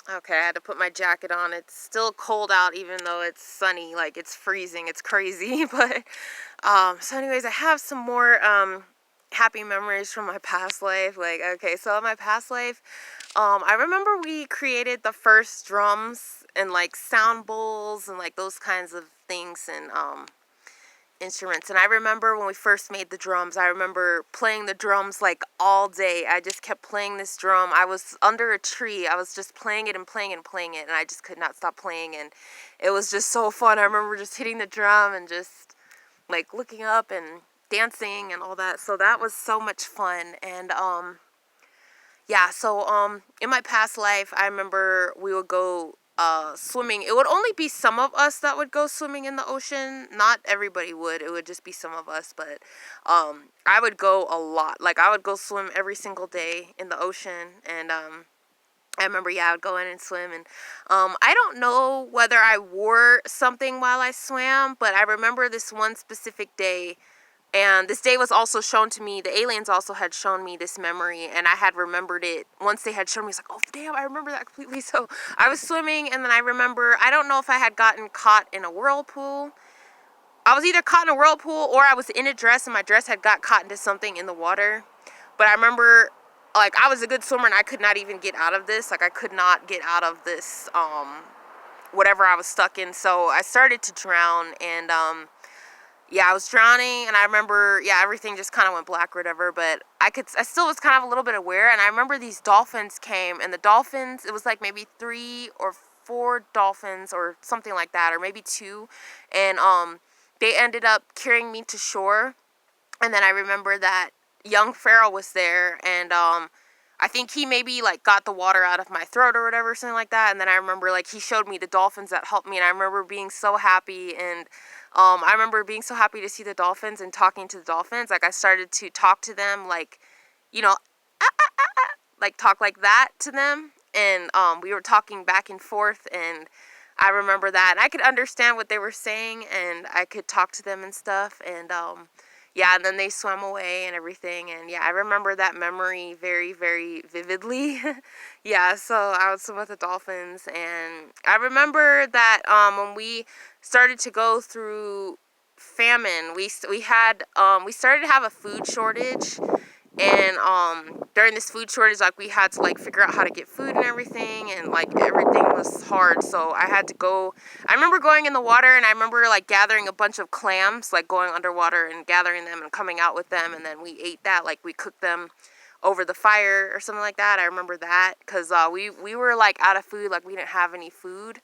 Okay, I had to put my jacket on. It's still cold out even though it's sunny. Like, it's freezing. It's crazy. But, so anyways, I have some more, happy memories from my past life. Like, okay, so in my past life, I remember we created the first drums and, like, sound bowls and, like, those kinds of things and, instruments. And I remember when we first made the drums, I remember playing the drums like all day. I just kept playing this drum. I was under a tree. I was just playing it and playing it and playing it, and I just could not stop playing, and it was just so fun. I remember just hitting the drum and just like looking up and dancing and all that. So that was so much fun. And yeah, so in my past life, I remember we would go swimming. It would only be some of us that would go swimming in the ocean. Not everybody would. It would just be some of us, but I would go a lot. Like, I would go swim every single day in the ocean, and I remember, yeah, I would go in and swim, and I don't know whether I wore something while I swam, but I remember this one specific day. And this day was also shown to me. The aliens also had shown me this memory, and I had remembered it. Once they had shown me, it's like, oh, damn, I remember that completely. So I was swimming, and then I remember, I don't know if I had gotten caught in a whirlpool. I was either caught in a whirlpool or I was in a dress, and my dress had got caught into something in the water. But I remember, like, I was a good swimmer, and I could not even get out of this. Like, I could not get out of this, whatever I was stuck in. So I started to drown, and yeah, I was drowning, and I remember, yeah, everything just kind of went black or whatever, but I still was kind of a little bit aware, and I remember these dolphins came, and the dolphins, it was like maybe 3 or 4 dolphins or something like that, or maybe 2, and they ended up carrying me to shore, and then I remember that young Pharaoh was there, and I think he maybe like got the water out of my throat or whatever, something like that. And then I remember like he showed me the dolphins that helped me, and I remember being so happy. And I remember being so happy to see the dolphins and talking to the dolphins. Like, I started to talk to them, like, you know, like talk like that to them, and we were talking back and forth, and I remember that, and I could understand what they were saying, and I could talk to them and stuff, and yeah, and then they swam away and everything, and yeah, I remember that memory very, very vividly. Yeah, so I would swim with the dolphins, and I remember that when we started to go through famine, we started to have a food shortage, and during this food shortage, like, we had to like figure out how to get food and everything, and like everything was hard, so I had to go. I remember going in the water, and I remember like gathering a bunch of clams, like going underwater and gathering them and coming out with them, and then we ate that, like we cooked them over the fire or something like that. I remember that because we were like out of food, like we didn't have any food.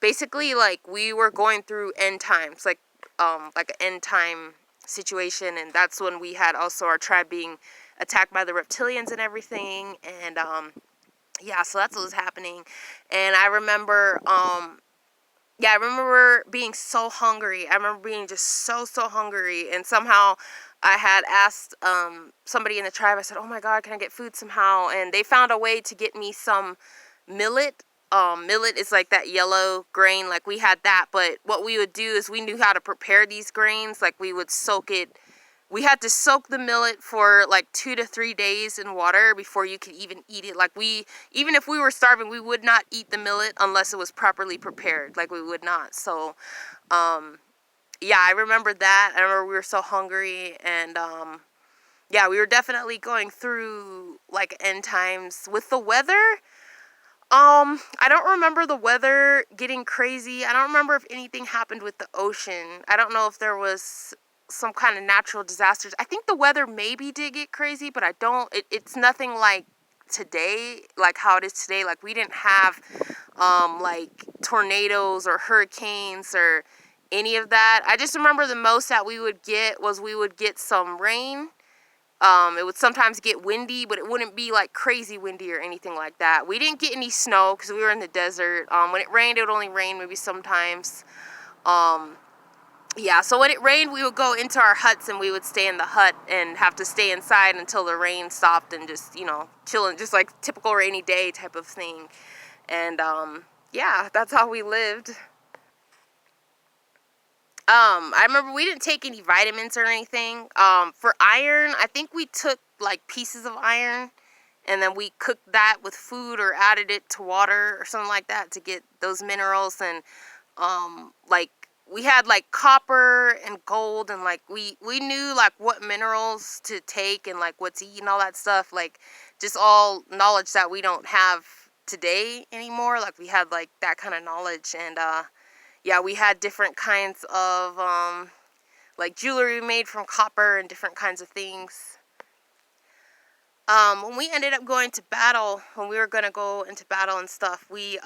Basically, like, we were going through end times, like an end time situation, and that's when we had also our tribe being attacked by the reptilians and everything, and yeah, so that's what was happening. And I remember yeah, I remember being so hungry. I remember being just so hungry, and somehow I had asked somebody in the tribe. I said, oh my god, can I get food somehow? And they found a way to get me some millet. Millet is like that yellow grain, like we had that, but what we would do is we knew how to prepare these grains. Like, we would soak it. We had to soak the millet for like 2 to 3 days in water before you could even eat it. Like, even if we were starving, we would not eat the millet unless it was properly prepared. Like, we would not. So yeah, I remember that. I remember we were so hungry, and yeah, we were definitely going through like end times with the weather. I don't remember the weather getting crazy. I don't remember if anything happened with the ocean. I don't know if there was some kind of natural disasters. I think the weather maybe did get crazy, but it's nothing like today, like how it is today. Like, we didn't have, like, tornadoes or hurricanes or any of that. I just remember the most that we would get was we would get some rain. It would sometimes get windy, but it wouldn't be like crazy windy or anything like that. We didn't get any snow because we were in the desert. When it rained, it would only rain maybe sometimes. Yeah, so when it rained, we would go into our huts, and we would stay in the hut and have to stay inside until the rain stopped, and just, chilling, just like typical rainy day type of thing. And yeah, that's how we lived. I remember we didn't take any vitamins or anything. For iron, I think we took like pieces of iron, and then we cooked that with food or added it to water or something like that to get those minerals. And like we had like copper and gold, and like we knew like what minerals to take and like what to eat and all that stuff, like just all knowledge that we don't have today anymore. Like we had like that kind of knowledge. And yeah, we had different kinds of like jewelry made from copper and different kinds of things. When we ended up going to battle, when we were gonna go into battle and stuff, we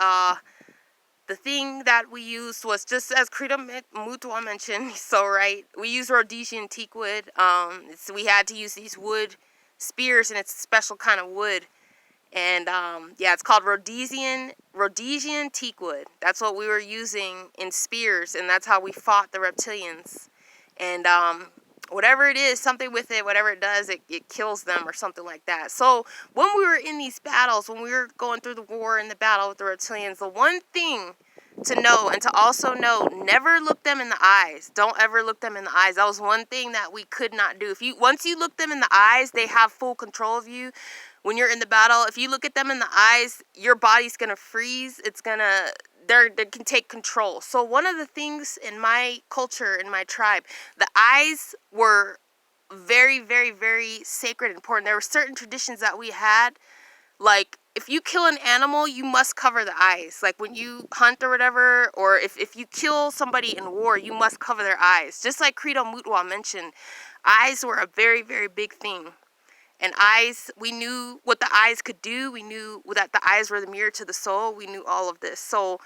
the thing that we used was just as Krita Mutwa mentioned. He's so right. We used Rhodesian teak wood. So we had to use these wood spears, and it's a special kind of wood. And yeah, it's called Rhodesian teak wood. That's what we were using in spears, and that's how we fought the reptilians. And whatever it is, something with it, whatever it does, it kills them or something like that. So when we were in these battles, when we were going through the war and the battle with the reptilians, the one thing to know and to also know, never look them in the eyes. Don't ever look them in the eyes. That was one thing that we could not do. Once you look them in the eyes, they have full control of you. When you're in the battle, if you look at them in the eyes, your body's gonna freeze. They can take control. So one of the things in my culture, in my tribe, the eyes were very, very, very sacred and important. There were certain traditions that we had, like if you kill an animal, you must cover the eyes. Like when you hunt or whatever, or if you kill somebody in war, you must cover their eyes. Just like Credo Mutwa mentioned, eyes were a very, very big thing. And eyes, we knew what the eyes could do. We knew that the eyes were the mirror to the soul. We knew all of this. So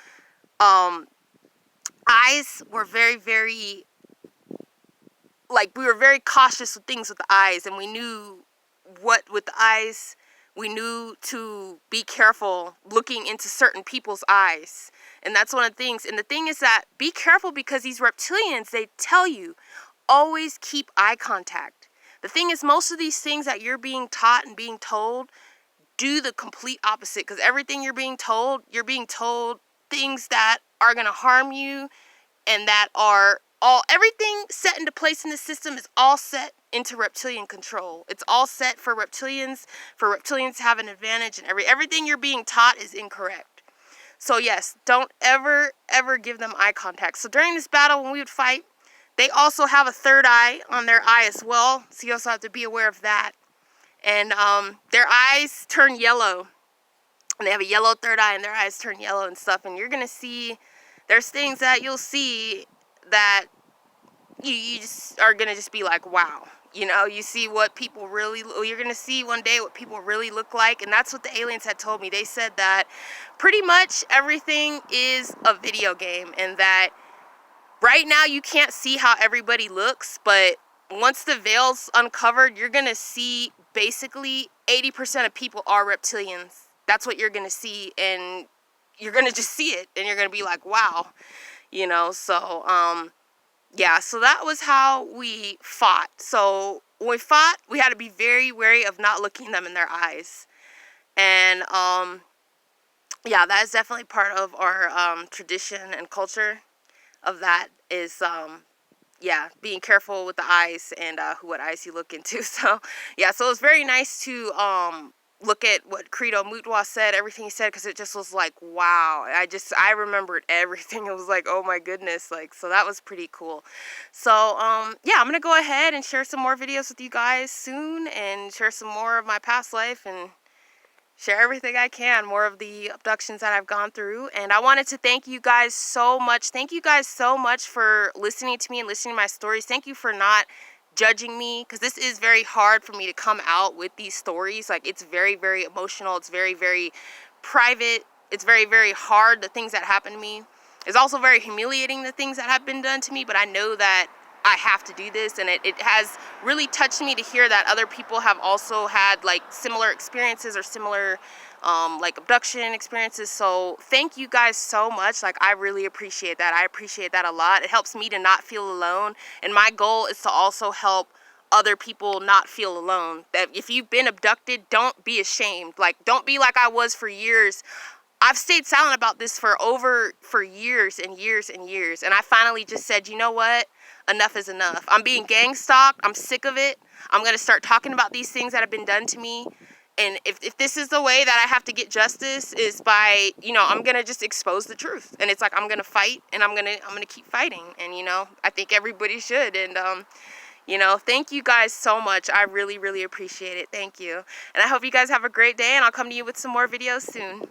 eyes were very, very, like we were very cautious with things with the eyes. And we knew what with the eyes, we knew to be careful looking into certain people's eyes. And that's one of the things. And the thing is that be careful, because these reptilians, they tell you, always keep eye contact. The thing is, most of these things that you're being taught and being told, do the complete opposite. Because everything you're being told things that are going to harm you, and that are everything set into place in the system is all set into reptilian control. It's all set for reptilians to have an advantage, and everything you're being taught is incorrect. So yes, don't ever give them eye contact. So during this battle, when we would fight, they also have a third eye on their eye as well. So you also have to be aware of that. And their eyes turn yellow. And they have a yellow third eye, and their eyes turn yellow and stuff. And you're going to see, there's things that you'll see that you just are going to just be like, wow. You know, you see what people really, you're going to see one day what people really look like. And that's what the aliens had told me. They said that pretty much everything is a video game, and that right now you can't see how everybody looks, but once the veil's uncovered, you're going to see basically 80% of people are reptilians. That's what you're going to see, and you're going to just see it, and you're going to be like, wow, you know. So yeah, so that was how we fought. So when we fought, we had to be very wary of not looking them in their eyes. And yeah, that is definitely part of our tradition and culture of that, is yeah, being careful with the eyes and what eyes you look into. So yeah, so it was very nice to look at what Credo Mutwa said, everything he said, because it just was like, wow. I remembered everything. It was like, oh my goodness, like, so that was pretty cool. So yeah, I'm gonna go ahead and share some more videos with you guys soon, and share some more of my past life, and share everything I can, more of the abductions that I've gone through. And I wanted to thank you guys so much. Thank you guys so much for listening to me and listening to my stories. Thank you for not judging me, because this is very hard for me to come out with these stories. Like, it's very, very emotional. It's very, very private. It's very, very hard, the things that happen to me. It's also very humiliating, the things that have been done to me, but I know that I have to do this, and it has really touched me to hear that other people have also had like similar experiences, or similar like abduction experiences. So thank you guys so much. Like, I really appreciate that. I appreciate that a lot. It helps me to not feel alone, and my goal is to also help other people not feel alone. That if you've been abducted, don't be ashamed. Like, don't be like I was for years. I've stayed silent about this for years and years and years, and I finally just said, you know what? Enough is enough. I'm being gang stalked. I'm sick of it. I'm going to start talking about these things that have been done to me. And if this is the way that I have to get justice, is by, you know, I'm gonna just expose the truth. And it's like, I'm gonna fight, and I'm gonna keep fighting. And, you know, I think everybody should. And you know, thank you guys so much. I really, really appreciate it. Thank you. And I hope you guys have a great day, and I'll come to you with some more videos soon.